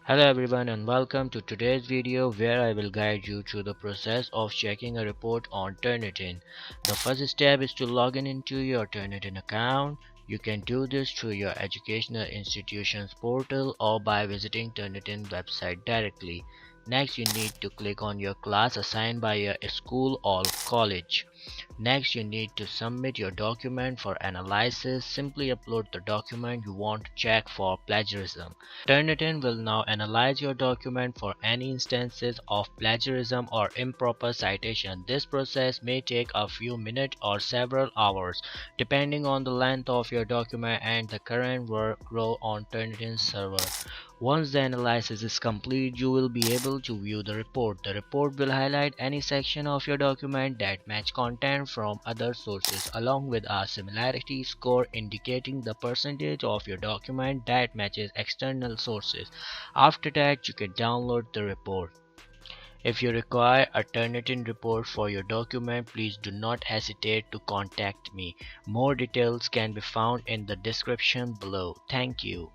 Hello everyone and welcome to today's video where I will guide you through the process of checking a report on Turnitin. The first step is to log in into your Turnitin account. You can do this through your educational institution's portal or by visiting Turnitin website directly. Next, you need to click on your class assigned by your school or college. Next, you need to submit your document for analysis. Simply upload the document you want to check for plagiarism. Turnitin will now analyze your document for any instances of plagiarism or improper citation. This process may take a few minutes or several hours, depending on the length of your document and the current workload on Turnitin's server. Once the analysis is complete, you will be able to view the report. The report will highlight any section of your document that match content from other sources, along with a similarity score indicating the percentage of your document that matches external sources. After that, you can download the report. If you require a Turnitin report for your document, please do not hesitate to contact me. More details can be found in the description below. Thank you.